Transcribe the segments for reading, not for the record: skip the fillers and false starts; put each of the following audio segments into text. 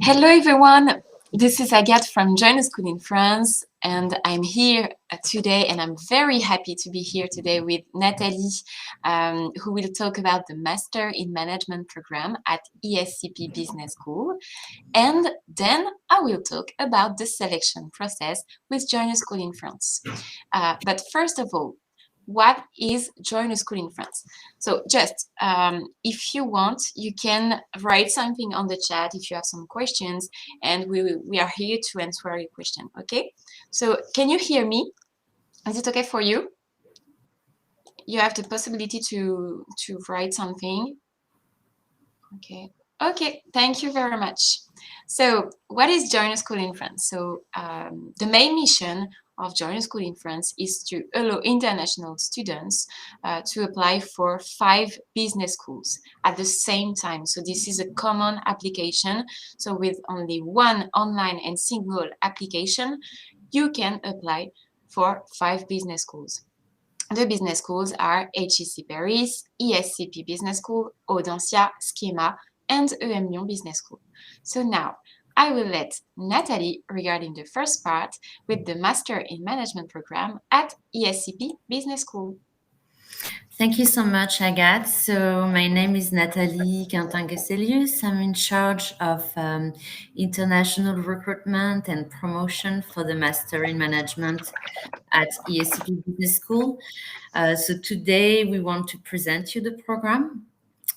Hello everyone, this is Agathe from Join a School in France, and I'm here today, and I'm very happy to be here today with Nathalie, who will talk about the Master in Management program at ESCP Business School, and then I will talk about the selection process with Join a School in France. But first of all, what is Join a School in France? So just if you want, you can write something on the chat if you have some questions, and we are here to answer your question. Okay, so can you hear me? Is it okay for you? You have the possibility to write something. Okay, thank you very much. So what is Join a School in France? So the main mission of Join a School in France is to allow international students to apply for 5 business schools at the same time. So this is a common application. So with only one online and single application, you can apply for 5 business schools. The business schools are HEC Paris, ESCP Business School, Audencia, Schema, and EM Lyon Business School. So now, I will let Nathalie regarding the first part with the Master in Management program at ESCP Business School. Thank you so much, Agathe. So my name is Nathalie Quintin-Geselius. I'm in charge of international recruitment and promotion for the Master in Management at ESCP Business School. So today we want to present you the program.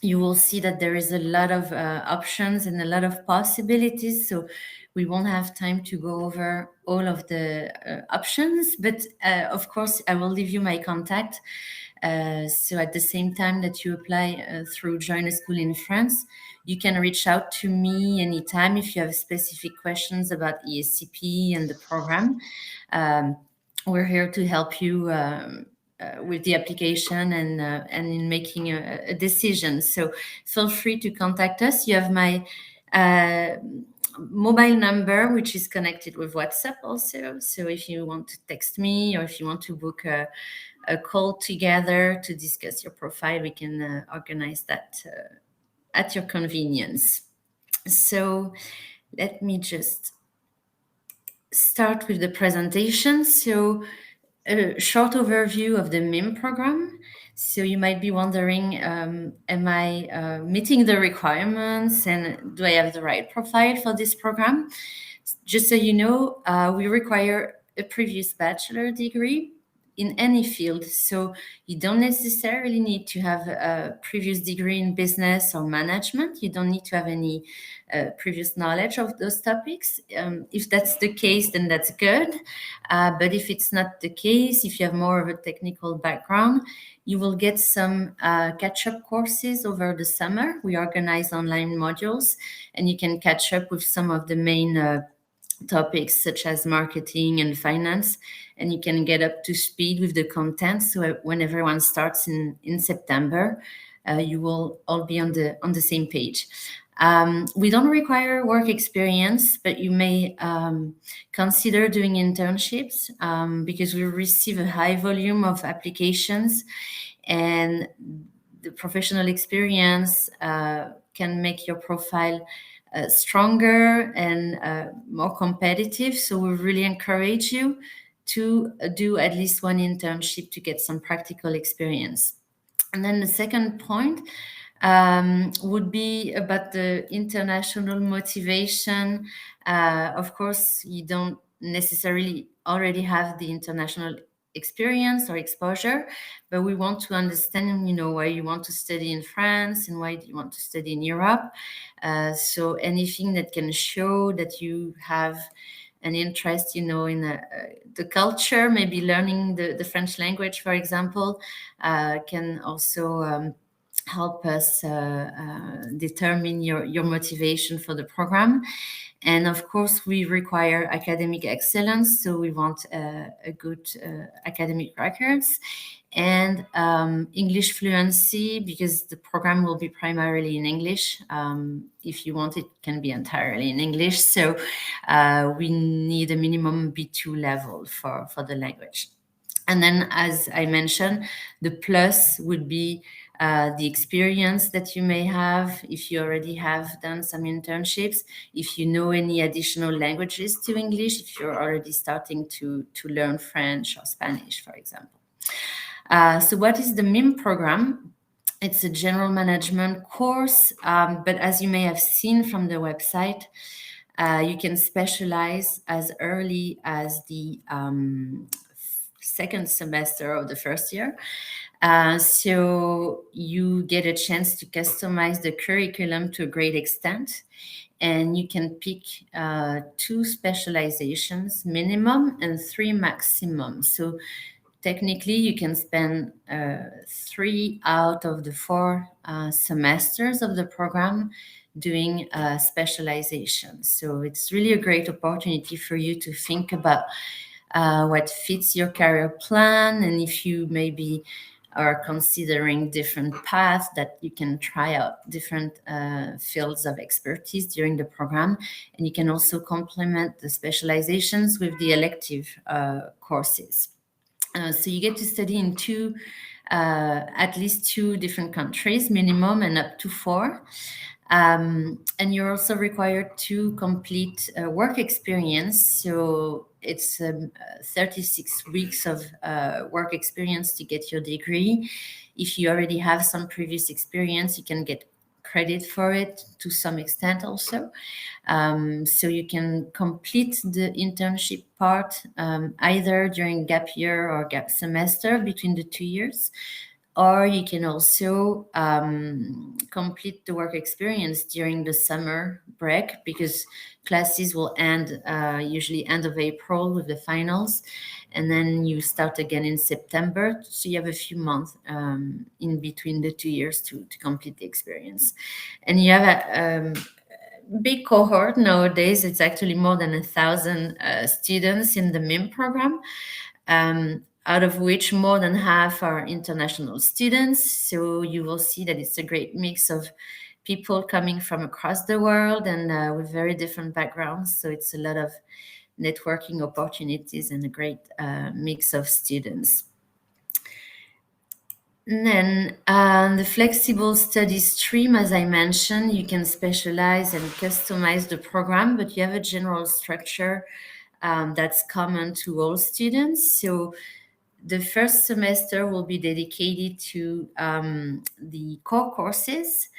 You will see that there is a lot of options and a lot of possibilities. So we won't have time to go over all of the options, but of course I will leave you my contact. So at the same time that you apply through Join a School in France, you can reach out to me anytime if you have specific questions about ESCP and the program. We're here to help you with the application and in making a decision. So feel free to contact us. You have my mobile number, which is connected with WhatsApp also. So if you want to text me or if you want to book a call together to discuss your profile, we can organize that at your convenience. So let me just start with the presentation. So a short overview of the MIM program. So you might be wondering, am I meeting the requirements and do I have the right profile for this program? Just so you know, we require a previous bachelor degree in any field. So you don't necessarily need to have a previous degree in business or management. You don't need to have any previous knowledge of those topics. If that's the case, then that's good. But if it's not the case, if you have more of a technical background, you will get some catch-up courses over the summer. We organize online modules, and you can catch up with some of the main topics such as marketing and finance, and you can get up to speed with the content. So when everyone starts in September, you will all be on the same page. We don't require work experience, but you may consider doing internships because we receive a high volume of applications, and the professional experience can make your profile stronger and more competitive. So we really encourage you to do at least one internship to get some practical experience. And then the second point would be about the international motivation. Of course, you don't necessarily already have the international experience or exposure, but we want to understand, why you want to study in France and why do you want to study in Europe. So anything that can show that you have an interest, in the culture, maybe learning the French language, for example, can also help us determine your motivation for the program. And of course, we require academic excellence, so we want a good academic records and English fluency, because the program will be primarily in English. If you want, it can be entirely in English. So we need a minimum B2 level for the language. And then, as I mentioned, the plus would be the experience that you may have if you already have done some internships, if you know any additional languages to English, if you're already starting to learn French or Spanish, for example. So what is the MIM program? It's a general management course, but as you may have seen from the website, you can specialize as early as the second semester of the first year. So you get a chance to customize the curriculum to a great extent, and you can pick 2 specializations minimum and 3 maximum. So technically, you can spend 3 out of the 4 semesters of the program doing specialization. So it's really a great opportunity for you to think about what fits your career plan, and if you maybe are considering different paths, that you can try out different fields of expertise during the program. And you can also complement the specializations with the elective courses. So you get to study in at least 2 different countries, minimum, and up to 4. And you're also required to complete work experience. So it's 36 weeks of work experience to get your degree. If you already have some previous experience, you can get credit for it to some extent also. So you can complete the internship part either during gap year or gap semester between the 2 years, or you can also complete the work experience during the summer break, because classes will end usually end of April with the finals, and then you start again in September. So you have a few months in between the 2 years to complete the experience. And you have a big cohort nowadays. It's actually more than 1,000 students in the MIM program. Out of which more than half are international students. So you will see that it's a great mix of people coming from across the world and with very different backgrounds. So it's a lot of networking opportunities and a great mix of students. And then the flexible study stream, as I mentioned, you can specialize and customize the program, but you have a general structure that's common to all students. So the first semester will be dedicated to the core courses,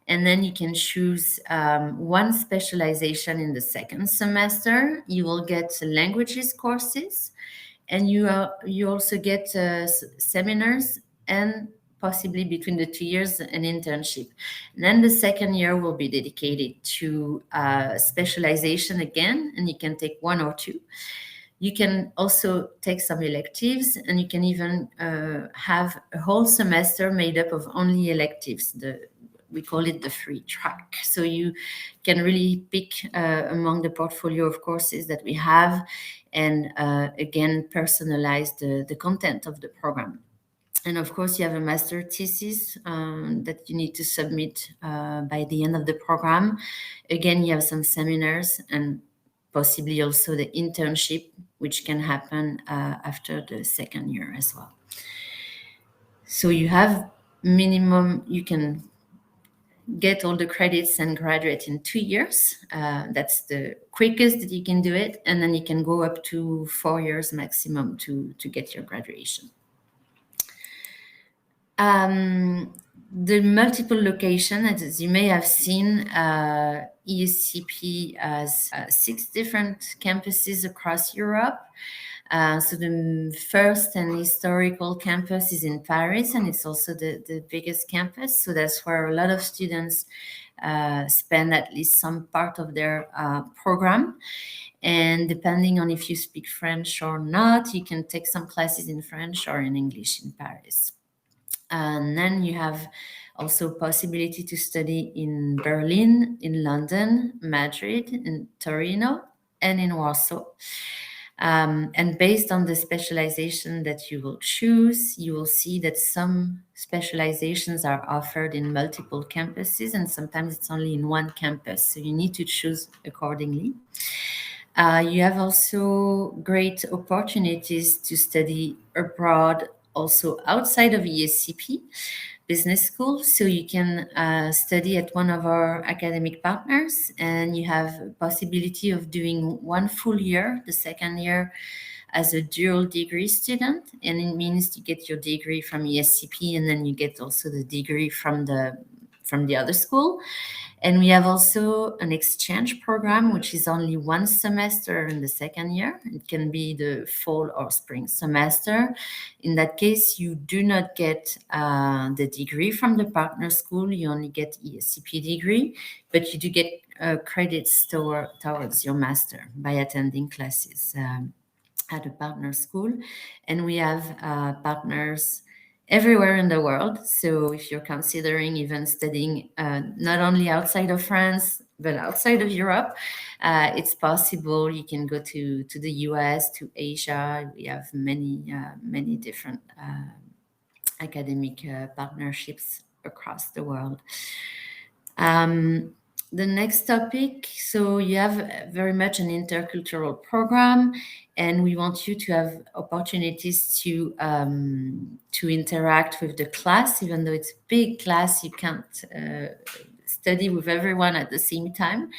and then you can choose one specialization in the second semester. You will get languages courses, and you also get seminars, and possibly between the 2 years an internship. And then the second year will be dedicated to specialization again, and you can take 1 or 2. You can also take some electives, and you can even have a whole semester made up of only electives. We call it the free track. So you can really pick among the portfolio of courses that we have, and again, personalize the content of the program. And of course, you have a master thesis that you need to submit by the end of the program. Again, you have some seminars and possibly also the internship, which can happen after the second year as well. So you have minimum, you can get all the credits and graduate in 2 years. That's the quickest that you can do it. And then you can go up to 4 years maximum to get your graduation. The multiple location, as you may have seen, ESCP has 6 different campuses across Europe. So the first and historical campus is in Paris, and it's also the biggest campus. So that's where a lot of students spend at least some part of their program. And depending on if you speak French or not, you can take some classes in French or in English in Paris. And then you have also possibility to study in Berlin, in London, Madrid, in Torino, and in Warsaw. And based on the specialization that you will choose, you will see that some specializations are offered in multiple campuses, and sometimes it's only in one campus. So you need to choose accordingly. You have also great opportunities to study abroad, also outside of ESCP. business school. So you can study at one of our academic partners, and you have possibility of doing 1 full year, the second year, as a dual degree student. And it means you get your degree from ESCP, and then you get also the degree from the other school. And we have also an exchange program, which is only 1 semester in the second year. It can be the fall or spring semester. In that case, you do not get the degree from the partner school. You only get ESCP degree, but you do get credits towards your master by attending classes at a partner school. And we have partners everywhere in the world. So if you're considering even studying not only outside of France, but outside of Europe, it's possible. You can go to the US, to Asia. We have many different academic partnerships across the world. The next topic, so you have very much an intercultural program, and we want you to have opportunities to interact with the class. Even though it's a big class, you can't study with everyone at the same time.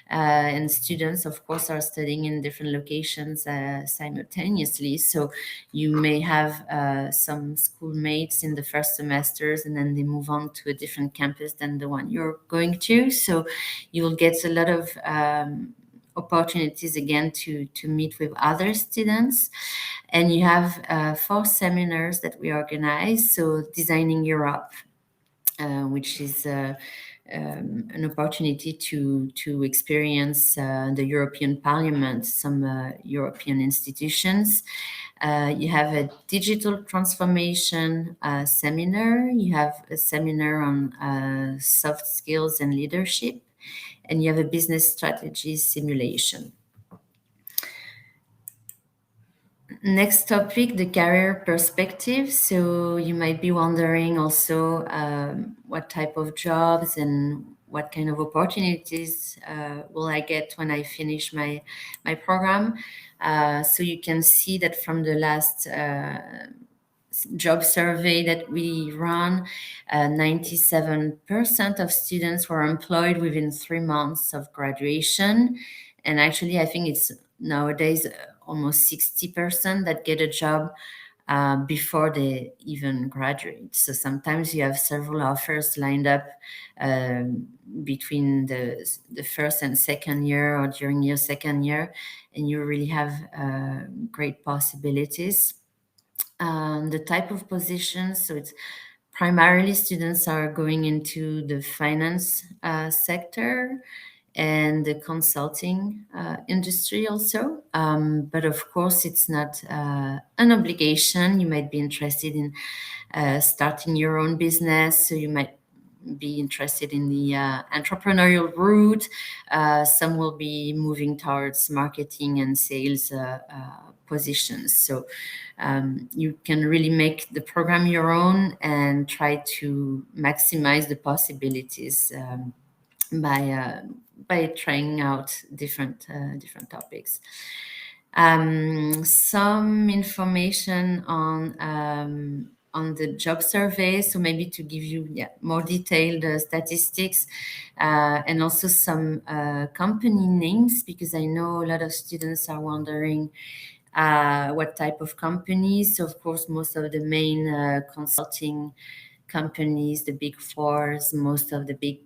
And students, of course, are studying in different locations simultaneously. So you may have some schoolmates in the first semesters, and then they move on to a different campus than the one you're going to. So you will get a lot of opportunities again to meet with other students. And you have 4 seminars that we organize. So Designing Europe, which is an opportunity to experience the European Parliament, some European institutions. You have a digital transformation seminar. You have a seminar on soft skills and leadership, and you have a business strategy simulation. Next topic, the career perspective. So you might be wondering also what type of jobs and what kind of opportunities will I get when I finish my program. So you can see that from the last job survey that we run, 97% of students were employed within 3 months of graduation. And actually, I think it's nowadays almost 60% that get a job before they even graduate. So sometimes you have several offers lined up between the first and second year or during your second year, and you really have great possibilities. The type of positions, so it's primarily students are going into the finance sector and the consulting industry also. But of course, it's not an obligation. You might be interested in starting your own business, so you might be interested in the entrepreneurial route. Some will be moving towards marketing and sales positions. So you can really make the program your own and try to maximize the possibilities by trying out different topics. Some information on the job survey, so maybe to give you more detailed statistics and also some company names, because I know a lot of students are wondering what type of companies. So of course, most of the main consulting companies, the big fours, most of the big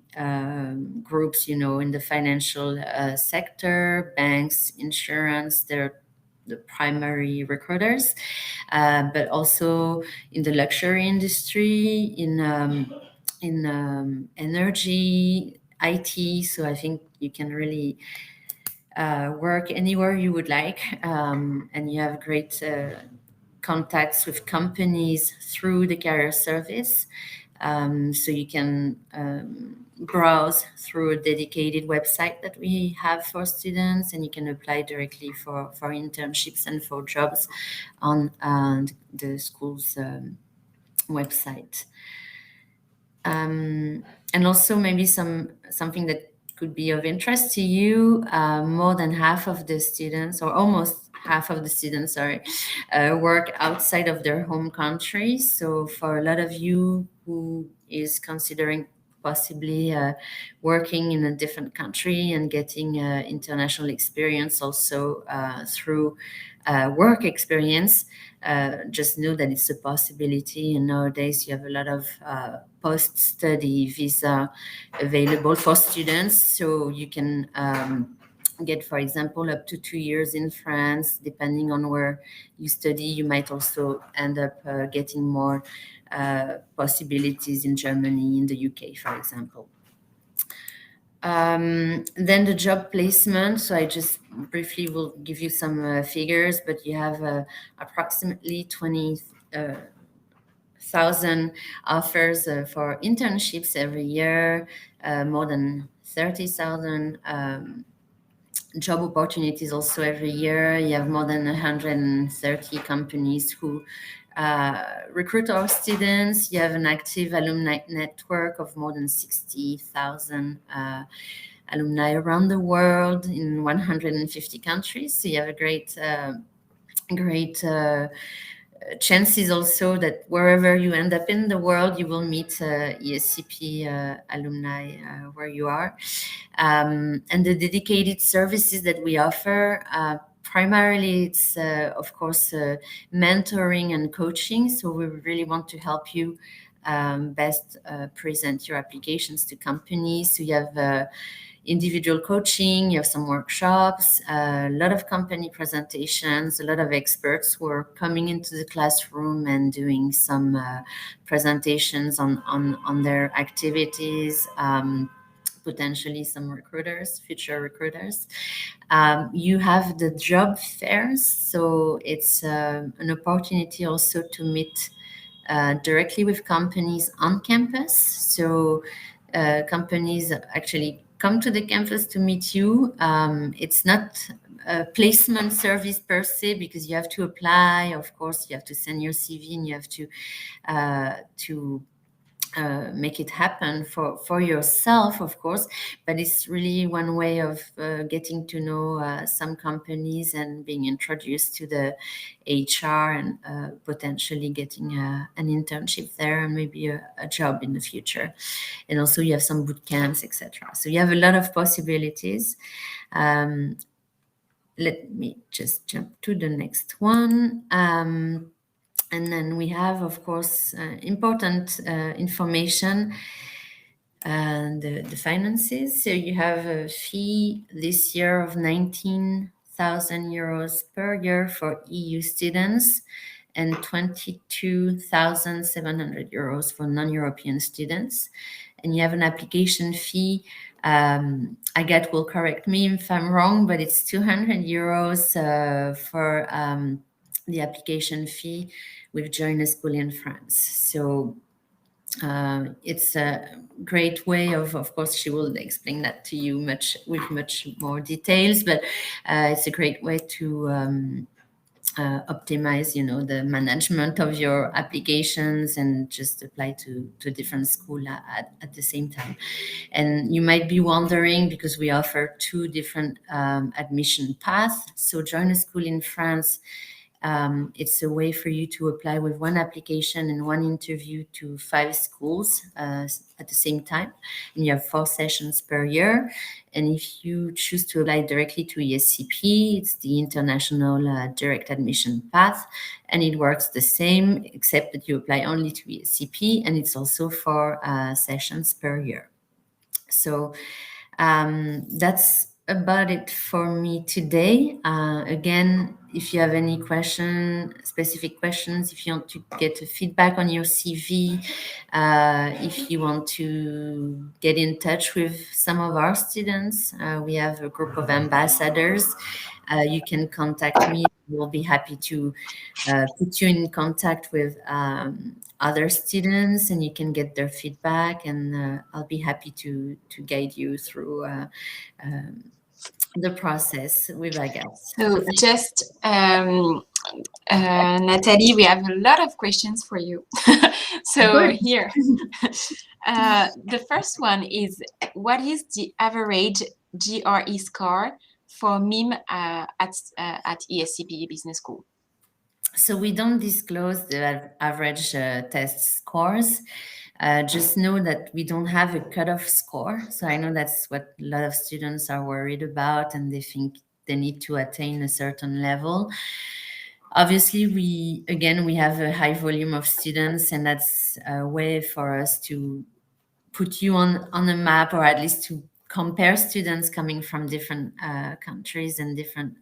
groups, in the financial sector, banks, insurance, they're the primary recruiters, but also in the luxury industry, in energy, IT. So I think you can really work anywhere you would like, and you have great contacts with companies through the career service. So you can browse through a dedicated website that we have for students, and you can apply directly for internships and for jobs on the school's website. And also maybe something that could be of interest to you. More than half of the students, or almost half of the students, work outside of their home country. So for a lot of you who is considering possibly working in a different country and getting international experience also through work experience, just know that it's a possibility. And nowadays you have a lot of post-study visa available for students. So you can get, for example, up to 2 years in France. Depending on where you study, you might also end up getting more possibilities in Germany, in the UK, for example. Then the job placement. So I just briefly will give you some figures, but you have approximately 20,000 offers for internships every year, more than 30,000 job opportunities also every year. You have more than 130 companies who recruit our students. You have an active alumni network of more than 60,000 alumni around the world in 150 countries. So you have a great chances also that wherever you end up in the world, you will meet ESCP alumni where you are. And the dedicated services that we offer, primarily it's, of course, mentoring and coaching. So we really want to help you best present your applications to companies. So you have individual coaching, you have some workshops, a lot of company presentations, a lot of experts who are coming into the classroom and doing some presentations on their activities, potentially some recruiters, future recruiters. You have the job fairs, so it's an opportunity also to meet directly with companies on campus. So companies actually come to the campus to meet you. It's not a placement service per se, because you have to apply. Of course, you have to send your CV and you have to make it happen for yourself, of course. But it's really one way of getting to know some companies and being introduced to the HR and potentially getting an internship there and maybe a job in the future. And also you have some boot camps, etc. So you have a lot of possibilities. Let me just jump to the next one. And then we have, of course, important information and the finances. So you have a fee this year of 19,000 euros per year for EU students and 22,700 euros for non-European students. And you have an application fee. Agathe will correct me if I'm wrong, but it's 200 euros for the application fee with Join a School in France. So it's a great way of course, she will explain that to you with much more details, but it's a great way to optimize, the management of your applications and just apply to different schools at the same time. And you might be wondering, because we offer 2 different admission paths. So Join a School in France, it's a way for you to apply with 1 application and 1 interview to 5 schools at the same time. And you have 4 sessions per year. And if you choose to apply directly to ESCP, it's the international direct admission path. And it works the same, except that you apply only to ESCP, and it's also 4 sessions per year. So that's about it for me today. Again, if you have any specific questions, if you want to get a feedback on your CV, if you want to get in touch with some of our students, we have a group of ambassadors. You can contact me. We'll be happy to put you in contact with other students, and you can get their feedback, and I'll be happy to guide you through the process with Agathe. So just Nathalie, we have a lot of questions for you. So Good. here, the first one is, what is the average GRE score for MIM at ESCP Business School? So we don't disclose the average test scores. Just know that we don't have a cutoff score. So I know that's what a lot of students are worried about, and they think they need to attain a certain level. Obviously, we have a high volume of students, and that's a way for us to put you on a map, or at least to compare students coming from different countries and different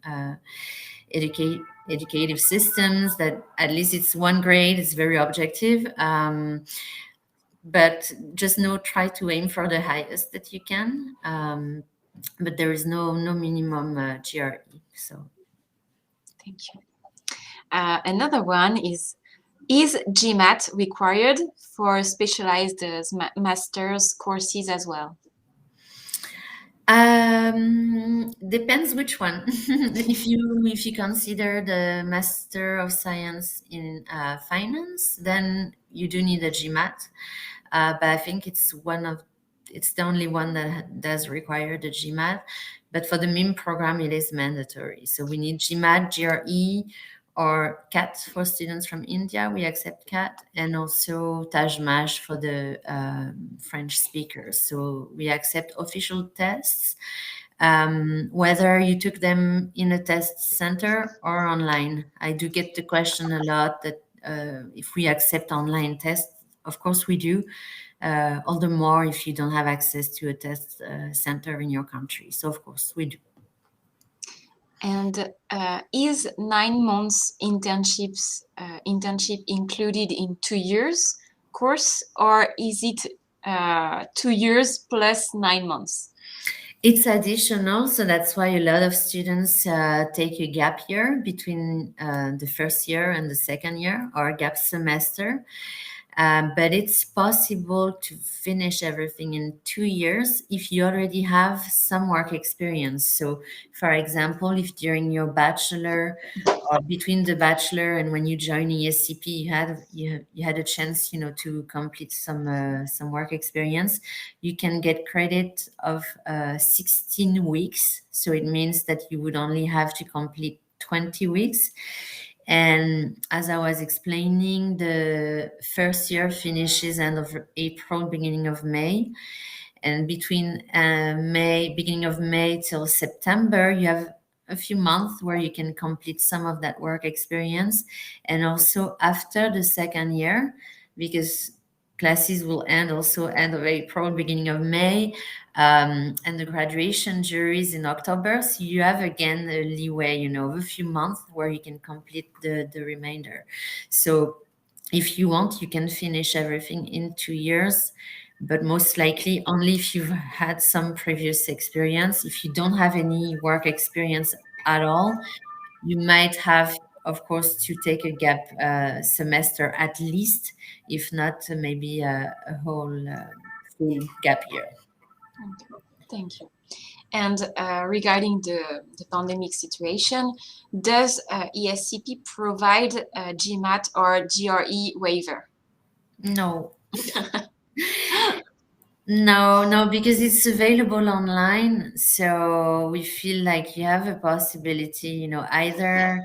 educative systems. That at least it's one grade, it's very objective. But just know, try to aim for the highest that you can. But there is no minimum GRE. So Thank you. Another one is GMAT required for specialized master's courses as well? Depends which one. If you consider the Master of Science in Finance, then you do need a GMAT. But I think it's the only one that does require the GMAT. But for the MIM program, it is mandatory. So we need GMAT, GRE, or CAT for students from India. We accept CAT, and also TAJMAJ for the French speakers. So we accept official tests, whether you took them in a test center or online. I do get the question a lot that if we accept online tests. Of course we do. All the more if you don't have access to a test center in your country. So of course we do. And is 9 months internship included in 2 years course, or is it 2 years plus 9 months? It's additional, so that's why a lot of students take a gap year between the first year and the second year, or a gap semester. But it's possible to finish everything in 2 years if you already have some work experience. So, for example, if during your bachelor or between the bachelor and when you join ESCP, you had a chance, to complete some work experience, you can get credit of 16 weeks. So it means that you would only have to complete 20 weeks. And as I was explaining, the first year finishes end of April, beginning of May. And between beginning of May till September, you have a few months where you can complete some of that work experience. And also after the second year, because classes will end also end of April, beginning of May, and the graduation jury is in October. So you have again a leeway, of a few months where you can complete the remainder. So if you want, you can finish everything in 2 years, but most likely only if you've had some previous experience. If you don't have any work experience at all, you might have, of course, to take a gap semester at least, if not maybe a whole full gap year. Okay. Thank you. And regarding the pandemic situation, does ESCP provide a GMAT or GRE waiver? No. No, because it's available online. So we feel like you have a possibility, either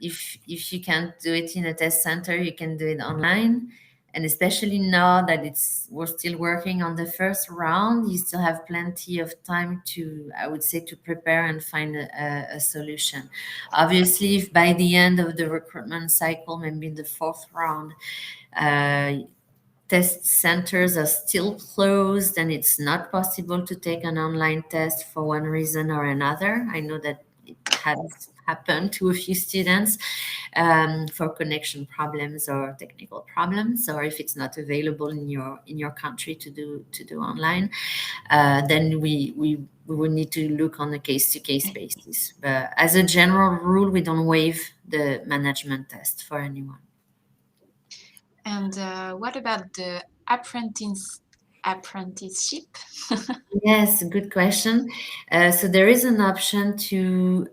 if you can't do it in a test center, you can do it online. And especially now that we're still working on the first round, you still have plenty of time to, I would say, to prepare and find a solution. Obviously, if by the end of the recruitment cycle, maybe in the fourth round, test centers are still closed and it's not possible to take an online test for one reason or another. I know that it has happened to a few students for connection problems or technical problems, or if it's not available in your country to do online, then we would need to look on a case-to-case basis. But as a general rule, we don't waive the management test for anyone. And what about the apprenticeship? Yes, good question. So there is an option to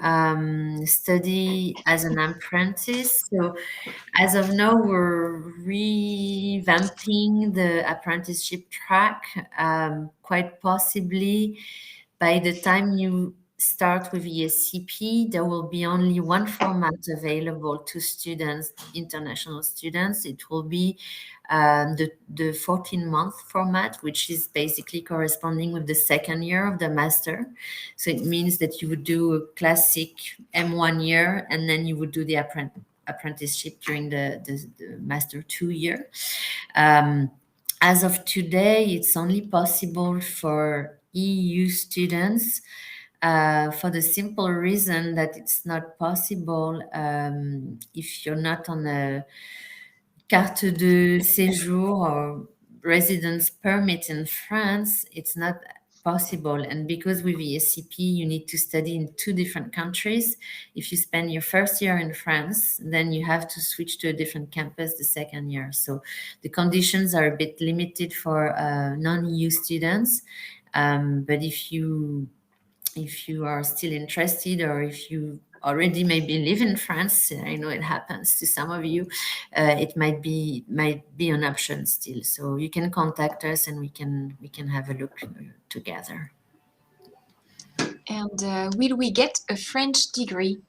study as an apprentice. So as of now, we're revamping the apprenticeship track. Quite possibly, by the time you start with ESCP, there will be only one format available to students, international students. It will be the 14-month format, which is basically corresponding with the second year of the master. So it means that you would do a classic M1 year, and then you would do the apprenticeship during the master 2 year. As of today, it's only possible for EU students for the simple reason that it's not possible if you're not on a carte de séjour or residence permit in France, it's not possible. And because with ESCP, you need to study in 2 different countries. If you spend your first year in France, then you have to switch to a different campus the second year. So the conditions are a bit limited for non-EU students. But if you are still interested, or if you already maybe live in France, I know it happens to some of you, it might be an option still. So you can contact us and we can have a look together. And will we get a French degree?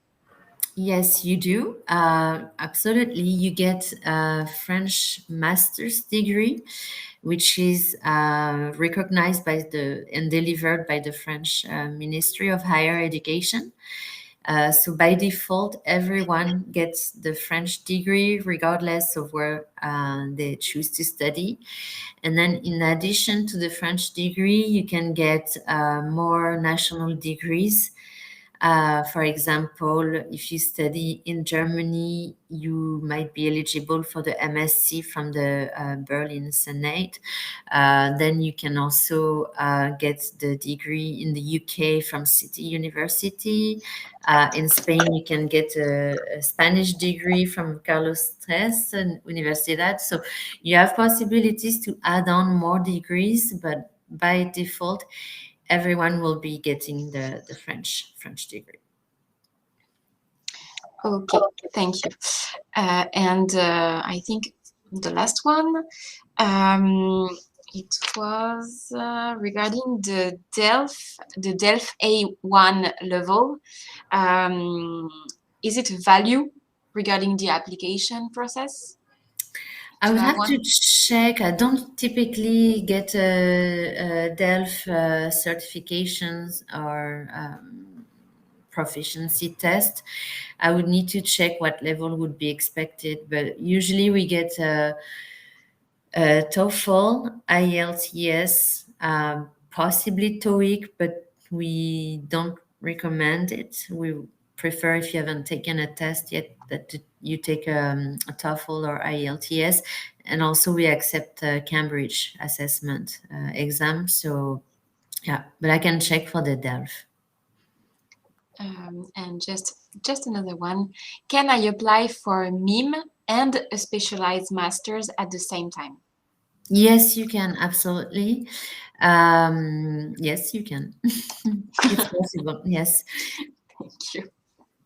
Yes, you do. Absolutely. You get a French master's degree, which is recognized by and delivered by the French Ministry of Higher Education. So by default, everyone gets the French degree regardless of where they choose to study. And then in addition to the French degree, you can get more national degrees. For example, if you study in Germany, you might be eligible for the MSc from the Berlin Senate. Then you can also get the degree in the UK from City University. In Spain, you can get a Spanish degree from Carlos III Universidad. So you have possibilities to add on more degrees, but by default, everyone will be getting the French degree. Okay, thank you. And I think the last one, it was regarding the DELF A1 level. Is it a value regarding the application process? I would have to check. I don't typically get DELF certifications or proficiency test. I would need to check what level would be expected, but usually we get TOEFL, IELTS, possibly TOEIC, but we don't recommend it. We prefer, if you haven't taken a test yet, that you take a TOEFL or IELTS. And also we accept Cambridge assessment exam. So yeah, but I can check for the DELF. And just another one. Can I apply for a MIM and a specialized master's at the same time? Yes, you can, absolutely. Yes, you can. It's possible, yes. Thank you.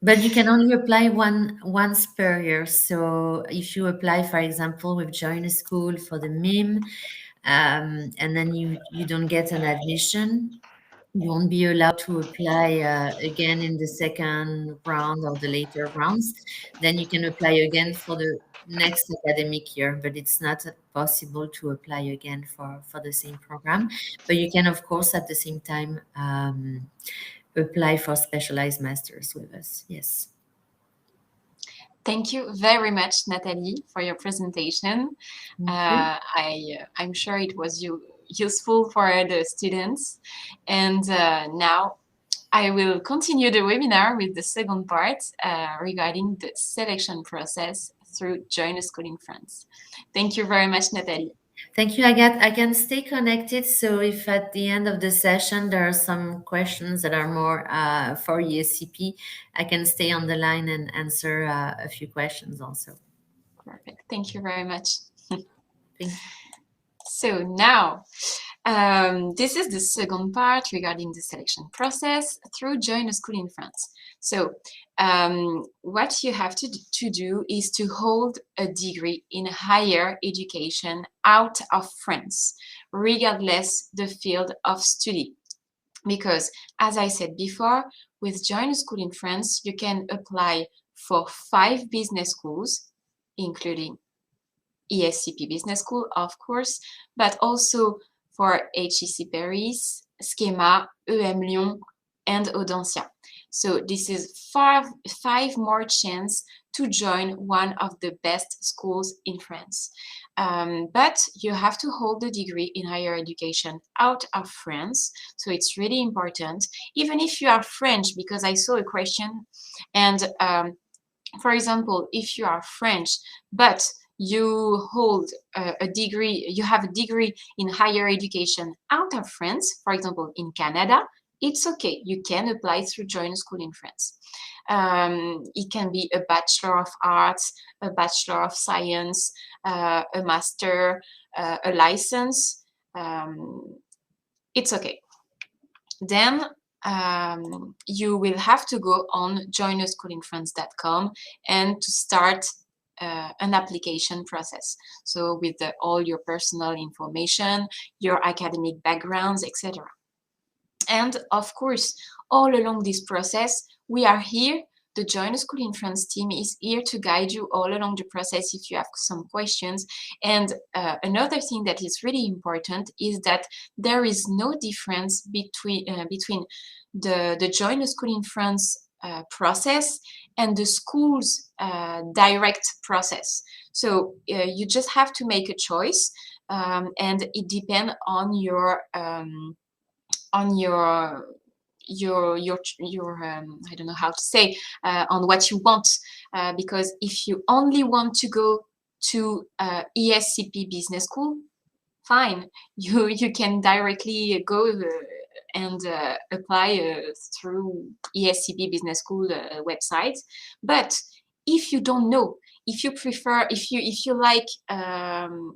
But you can only apply once per year. So if you apply, for example, with Join a School for the MIM, and then you don't get an admission, you won't be allowed to apply again in the second round or the later rounds. Then you can apply again for the next academic year, but it's not possible to apply again for the same program. But you can, of course, at the same time apply for specialized masters with us. Yes. Thank you very much, Nathalie, for your presentation. I'm sure it was useful for the students. And now I will continue the webinar with the second part regarding the selection process through Join a School in France. Thank you very much, Nathalie. Thank you, Agathe. I can stay connected. So if at the end of the session there are some questions that are more for ESCP, I can stay on the line and answer a few questions also. Perfect. Thank you very much. Thank you. So now This is the second part regarding the selection process through Join a School in France. So what you have to do is to hold a degree in higher education out of France, regardless the field of study. Because, as I said before, with Join a School in France, you can apply for 5 business schools, including ESCP Business School, of course, but also for HEC Paris, Schema, Lyon, and Audencia. So this is five more chance to join one of the best schools in France. But you have to hold the degree in higher education out of France. So it's really important, even if you are French, because I saw a question. And for example, if you are French, but you hold a degree, you have a degree in higher education out of France, for example, in Canada, it's okay. You can apply through Join a School in France. It can be a Bachelor of Arts, a Bachelor of Science, a Master, a license. It's okay. Then you will have to go on joinasschoolinfrance.com and to start an application process. So with all your personal information, your academic backgrounds, etc. And of course, all along this process, we are here. The Join a School in France team is here to guide you all along the process if you have some questions. And another thing that is really important is that there is no difference between the Join a School in France process and the school's direct process. So you just have to make a choice, and it depends on your I don't know how to say, on what you want, because if you only want to go to ESCP Business School, fine, you can directly go and apply through ESCP Business School website. But if you don't know, if you prefer, if you like,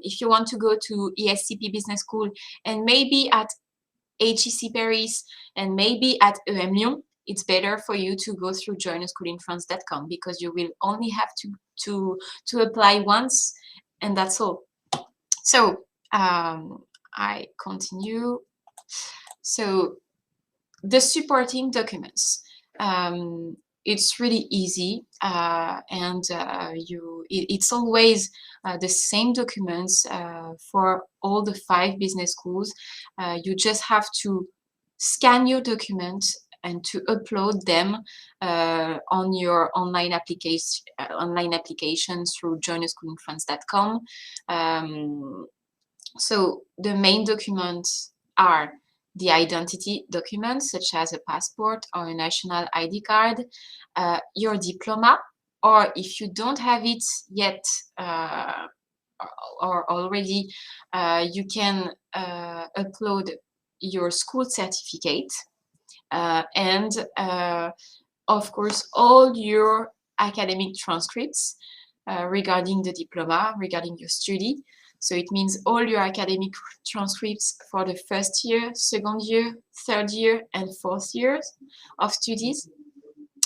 if you want to go to ESCP Business School and maybe at HEC Paris and maybe at Lyon, it's better for you to go through joinasschoolinfrance.com, because you will only have to apply once, and that's all. So I continue. So the supporting documents. It's really easy, and it's always the same documents for all the 5 business schools. You just have to scan your document and to upload them on your online application through joinasschoolinfrance.com. So the main documents are the identity documents, such as a passport or a national ID card, your diploma, or if you don't have it yet or already, you can upload your school certificate, and of course all your academic transcripts regarding the diploma, regarding your study. So it means all your academic transcripts for the first year, second year, third year, and fourth years of studies.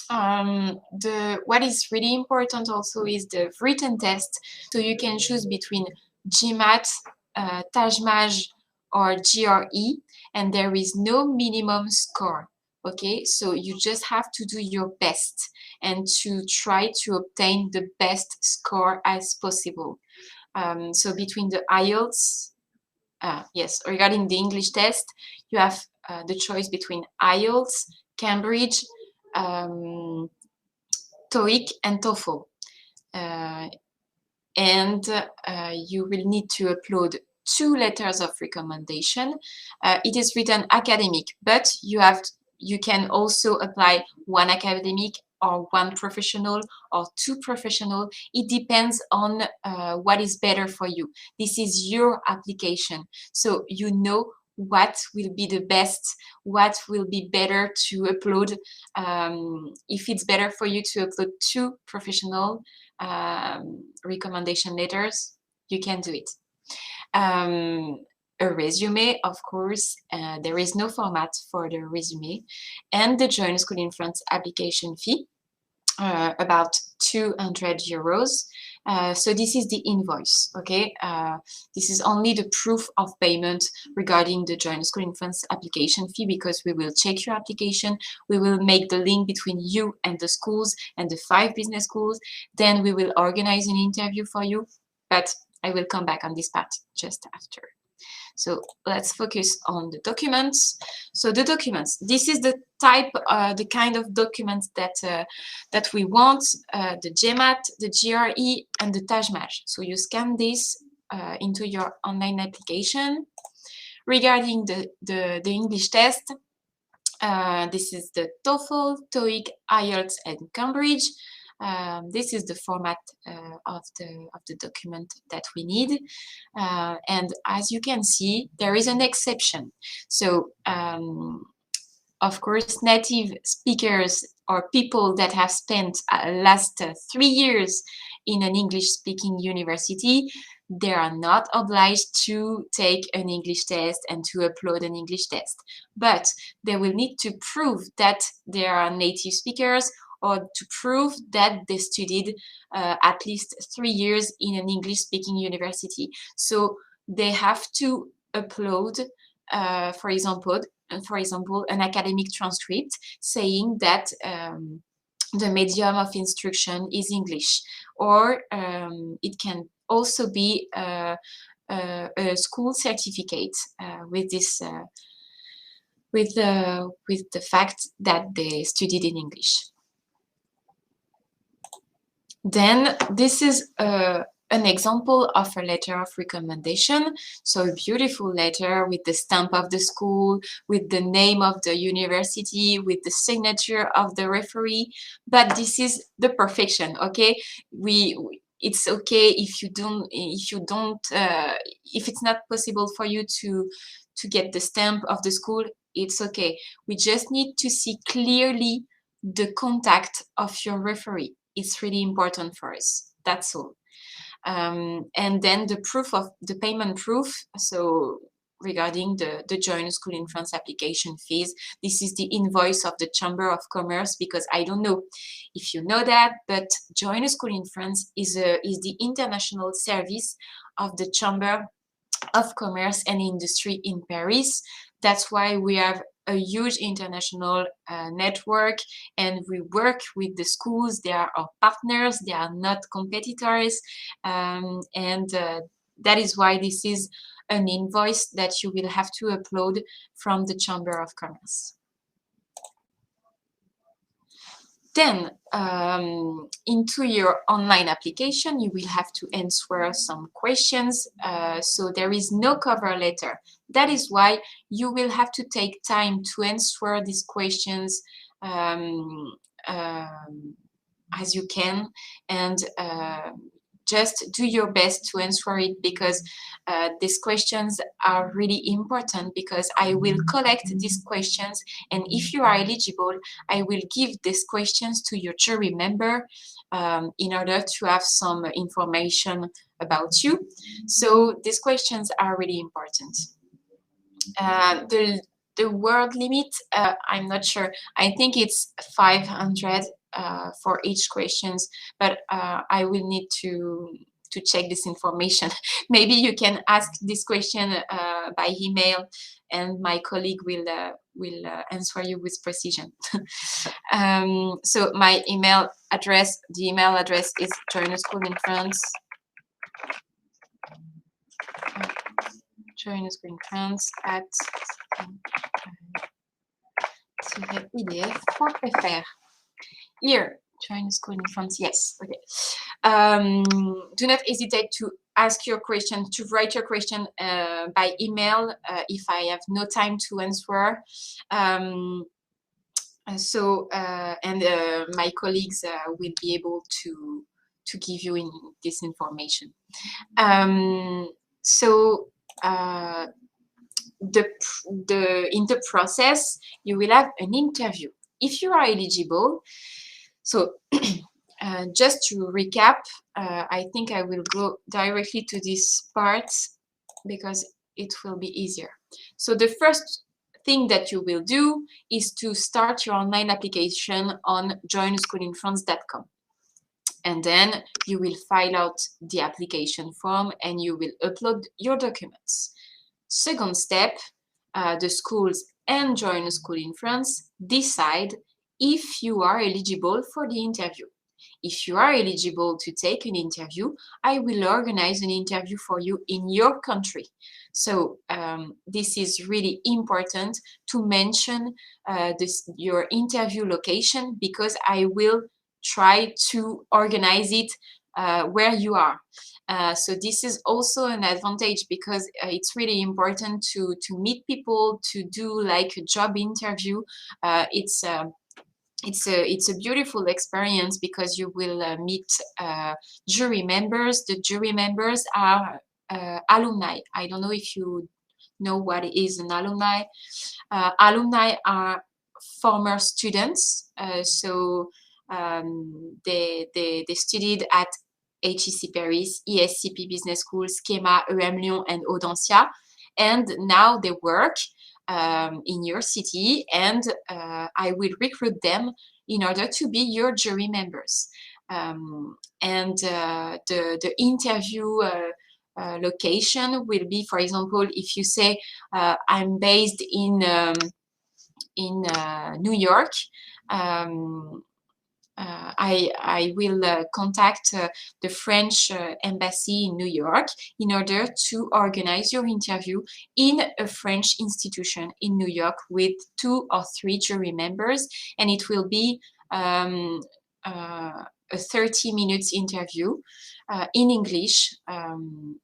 What is really important also is the written test. So you can choose between GMAT, TAJMAJ, or GRE, and there is no minimum score. Okay, so you just have to do your best and to try to obtain the best score as possible. So between the IELTS, yes, regarding the English test, you have the choice between IELTS, Cambridge, TOEIC, and TOEFL. And you will need to upload 2 letters of recommendation. It is written academic, but you can also apply 1 academic or 1 professional or 2 professional. It depends on what is better for you. This is your application, so you know what will be the best, what will be better to upload. If it's better for you to upload 2 professional recommendation letters, you can do it. a resume, of course. There is no format for the resume, and the Join School in France application fee, about 200 euros. So this is the invoice, okay? This is only the proof of payment regarding the Join School in France application fee, because we will check your application, we will make the link between you and the schools and the 5 business schools, then we will organize an interview for you, but I will come back on this part just after. So let's focus on the documents. So the documents, this is the type, the kind of documents that we want, the GMAT, the GRE, and the TAJMAJ. So you scan this into your online application. Regarding the English test, this is the TOEFL, TOEIC, IELTS, and Cambridge. This is the format of the document that we need, and as you can see, there is an exception. So of course, native speakers or people that have spent last 3 years in an English-speaking university, they are not obliged to take an English test and to upload an English test, but they will need to prove that they are native speakers, or to prove that they studied at least 3 years in an English-speaking university. So they have to upload, for example, an academic transcript saying that the medium of instruction is English, or it can also be a school certificate with this. With the fact that they studied in English. Then this is an example of a letter of recommendation. So a beautiful letter with the stamp of the school, with the name of the university, with the signature of the referee. But this is the perfection, okay? It's okay if it's not possible for you to get the stamp of the school. It's okay. We just need to see clearly the contact of your referee. It's really important for us. That's all. And then the proof of the payment proof. So regarding the Join School in France application fees, this is the invoice of the Chamber of Commerce, because I don't know if you know that, but Join School in France is the international service of the Chamber of Commerce and Industry in Paris. That's why we have a huge international network, and we work with the schools. They are our partners, they are not competitors, and that is why this is an invoice that you will have to upload from the Chamber of Commerce. Then into your online application, you will have to answer some questions. So there is no cover letter. That is why you will have to take time to answer these questions as you can, and just do your best to answer it, because these questions are really important, because I will collect these questions, and if you are eligible, I will give these questions to your jury member in order to have some information about you. So these questions are really important. The word limit, I'm not sure. I think it's 500 for each questions, but I will need to check this information. Maybe you can ask this question by email, and my colleague will answer you with precision. So my email address, the email address is Join School in France. Join School in France at edf.fr. Here, Join School in France. Yes. Okay. Do not hesitate to ask your question, to write your question by email if I have no time to answer. My colleagues will be able to give you this information. In the process, you will have an interview if you are eligible. So just to recap, I think I will go directly to this part because it will be easier. So the first thing that you will do is to start your online application on joinschoolinfrance.com. And then you will file out the application form and you will upload your documents. Second step, the schools and Join a School in France decide if you are eligible for the interview. If you are eligible to take an interview, I will organize an interview for you in your country. So this is really important to mention your interview location, because I will try to organize it where you are. So this is also an advantage, because it's really important to meet people, to do like a job interview. It's a beautiful experience, because you will meet jury members. The jury members are alumni. I don't know if you know what is an alumni. Alumni are former students, so they studied at HEC Paris, ESCP Business School, Schema, EM Lyon, and Audencia, and now they work in your city, and I will recruit them in order to be your jury members. And the interview location will be, for example, if you say I'm based in New York, I will contact the French embassy in New York in order to organize your interview in a French institution in New York with 2 or 3 jury members, and it will be a 30 minutes interview in English,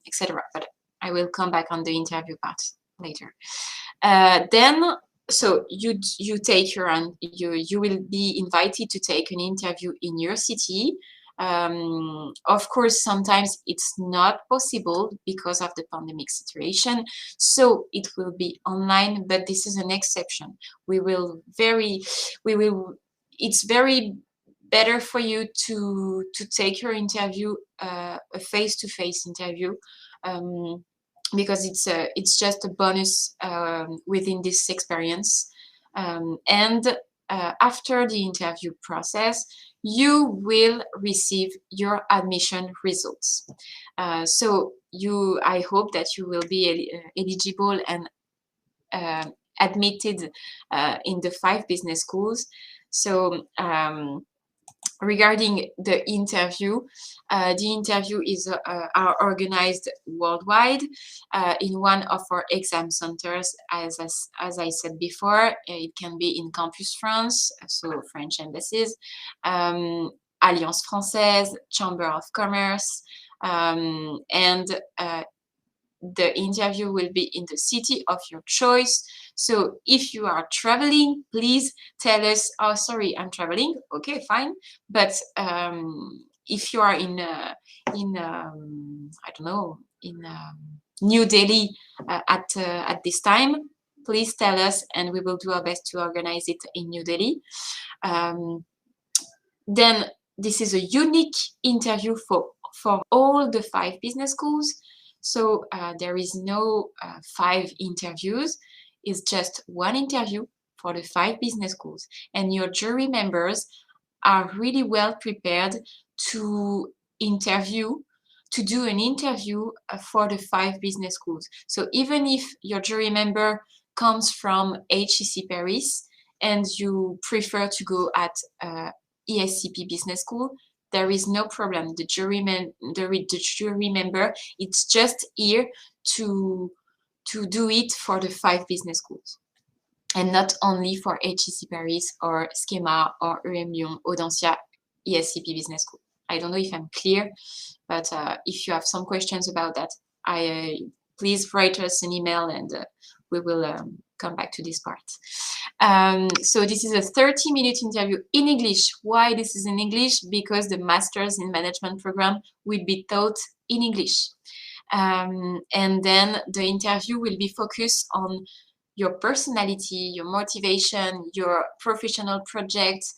etc. But I will come back on the interview part later. So you take you will be invited to take an interview in your city. Of course, sometimes it's not possible because of the pandemic situation, so it will be online, but this is an exception. It's very better for you to take your interview, a face-to-face interview, because it's just a bonus within this experience. And after the interview process, you will receive your admission results. So I hope that you will be eligible and admitted in the 5 business schools. So regarding the interview is are organized worldwide in one of our exam centers. As I said before, it can be in Campus France, so French embassies, Alliance Française, Chamber of Commerce, and the interview will be in the city of your choice. So if you are traveling, please tell us, oh, sorry, I'm traveling. Okay, fine. But if you are in I don't know, in New Delhi at this time, please tell us, and we will do our best to organize it in New Delhi. Then this is a unique interview for all the 5 business schools. So there is no 5 interviews. It's just one interview for the 5 business schools. And your jury members are really well prepared to do an interview for the 5 business schools. So even if your jury member comes from HEC Paris and you prefer to go at ESCP Business School, there is no problem. The jury member, it's just here to do it for the 5 business schools, and not only for HEC Paris or Schema or EM Lyon, Audencia, ESCP Business School. I don't know if I'm clear, but if you have some questions about that, please write us an email, and we will come back to this part. So this is a 30-minute interview in English. Why this is in English? Because the Masters in Management program will be taught in English. And then the interview will be focused on your personality, your motivation, your professional projects,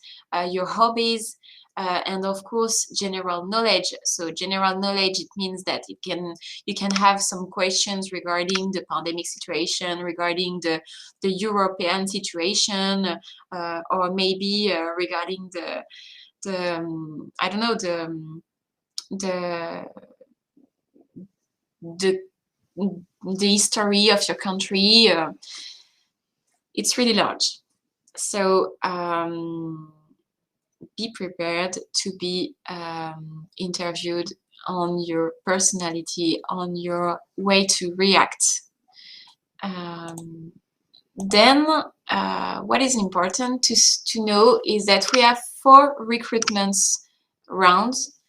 your hobbies, and of course general knowledge. So general knowledge, it means that you can have some questions regarding the pandemic situation, regarding the European situation, or maybe regarding the I don't know, the the history of your country. It's really large. So be prepared to be interviewed on your personality, on your way to react. Then what is important to know is that we have 4 recruitments rounds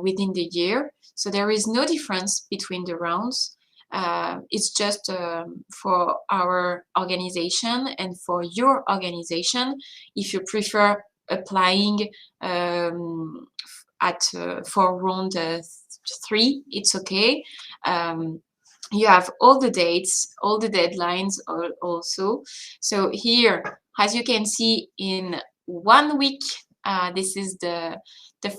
within the year. So there is no difference between the rounds. It's just for our organization and for your organization. If you prefer applying for round 3, it's okay. You have all the dates, all the deadlines also. So here, as you can see, in 1 week, this is the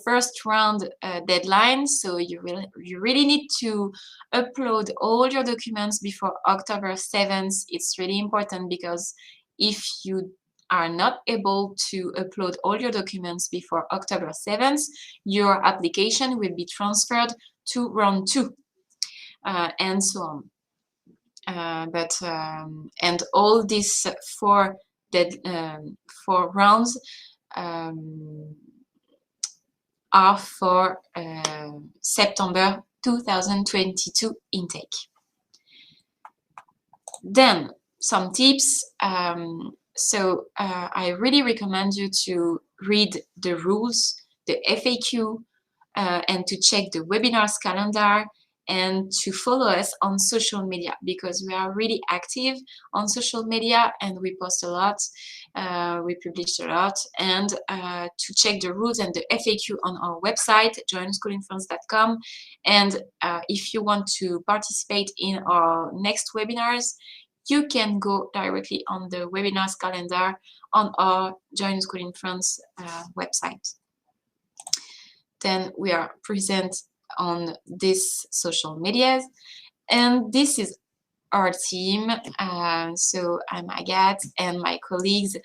first round deadline. So you really need to upload all your documents before October 7th. It's really important, because if you are not able to upload all your documents before October 7th, your application will be transferred to round 2. And so on. And all these 4 rounds are for September 2022 intake. Then some tips. So I really recommend you to read the rules, the FAQ, and to check the webinars calendar, and to follow us on social media, because we are really active on social media and we post a lot, we publish a lot, and to check the rules and the FAQ on our website, joinschoolinfrance.com. And if you want to participate in our next webinars, you can go directly on the webinars calendar on our Join School in France website. Then we are present on these social medias, and this is our team. So I'm Agathe, and my colleagues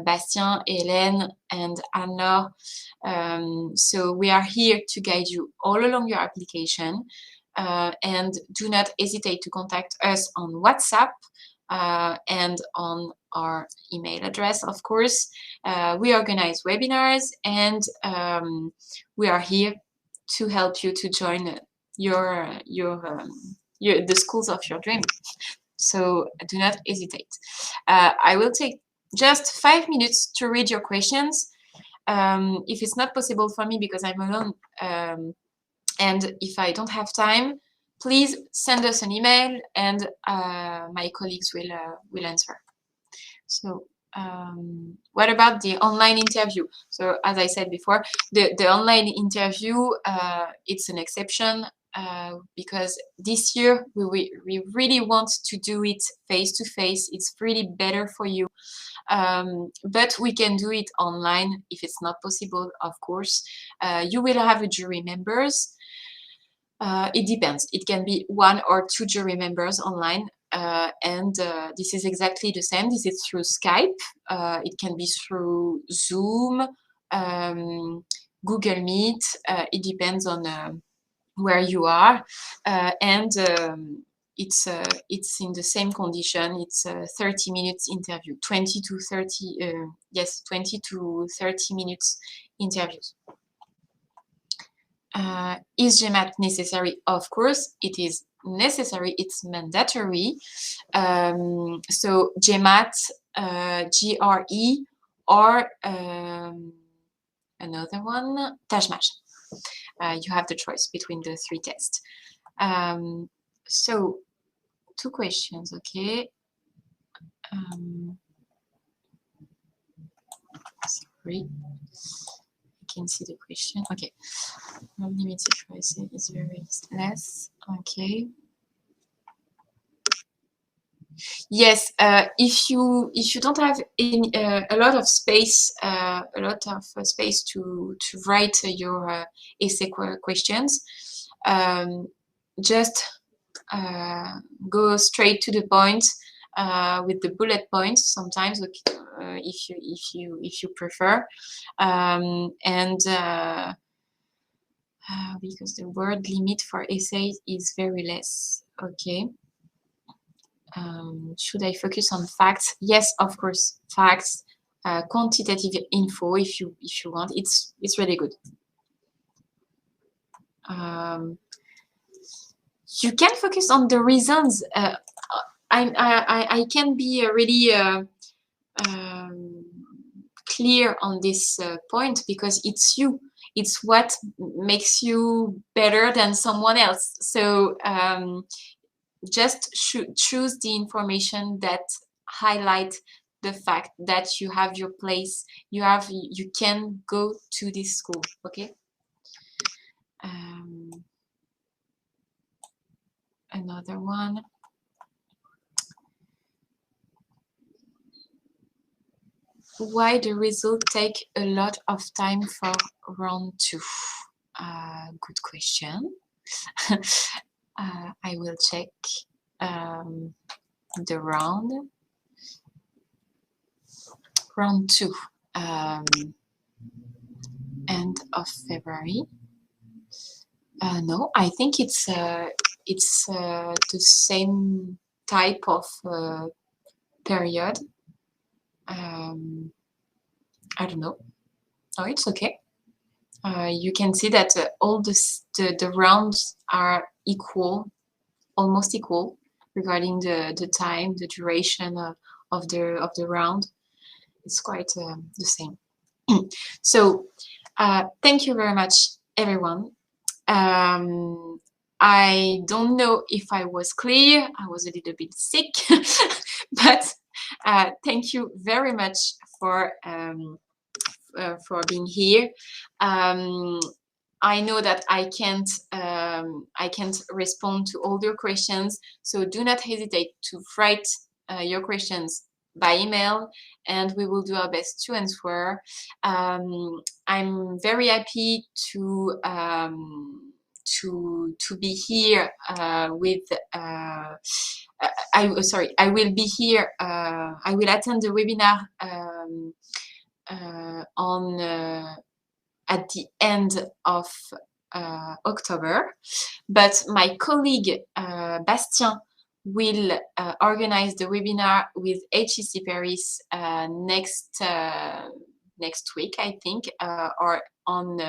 Bastien, Hélène, and Anne-Laure. So we are here to guide you all along your application, and do not hesitate to contact us on WhatsApp and on our email address, of course. We organize webinars, and we are here to help you to join the schools of your dream. So do not hesitate. I will take just 5 minutes to read your questions. If it's not possible for me because I'm alone, and if I don't have time, please send us an email, and my colleagues will answer. So what about the online interview? So as I said before, the online interview, it's an exception, because this year we really want to do it face-to-face. It's really better for you. But we can do it online if it's not possible, of course. You will have a jury members. It depends. It can be 1 or 2 jury members online. And this is exactly the same. This is through Skype. It can be through Zoom, Google Meet. It depends on where you are, and it's in the same condition. It's a 30 minutes interview, 20 to 30 minutes interviews. Is GMAT necessary? Of course, it is necessary. It's mandatory. So GMAT, GRE, or another one, TAJMAT. You have the choice between the 3 tests. So 2 questions, okay. Sorry, I can see the question. Okay, unlimited pricing is very less. Okay. Yes, if you don't have any, a lot of space, to write your essay questions, just go straight to the point with the bullet points. Sometimes, if you prefer, and because the word limit for essays is very less. Okay. Should I focus on facts? Yes, of course, facts, quantitative info if you want. It's really good. You can focus on the reasons. I can be really clear on this point, because it's you. It's what makes you better than someone else. So just choose the information that highlight the fact that you have your place, you can go to this school. Okay. Another one. Why the result take a lot of time for round 2? Good question. I will check the round 2, end of February. No, I think it's the same type of period. I don't know. Oh, it's okay. You can see that all the rounds are equal, almost equal, regarding the time, the duration of the round. It's quite the same. So thank you very much, everyone. I don't know if I was clear. I was a little bit sick, but thank you very much for being here. I know that I can't respond to all your questions, so do not hesitate to write your questions by email, and we will do our best to answer. I'm very happy to be here with. I will be here. I will attend the webinar at the end of October, but my colleague Bastien will organize the webinar with HEC Paris next week, I think, or on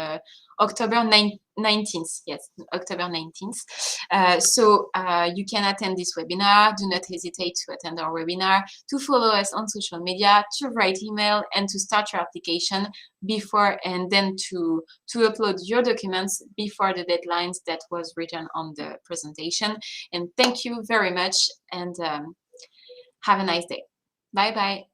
October 19th. Yes, October 19th. So you can attend this webinar. Do not hesitate to attend our webinar, to follow us on social media, to write email, and to start your application before, and then to upload your documents before the deadlines that was written on the presentation. And thank you very much, and have a nice day. Bye bye.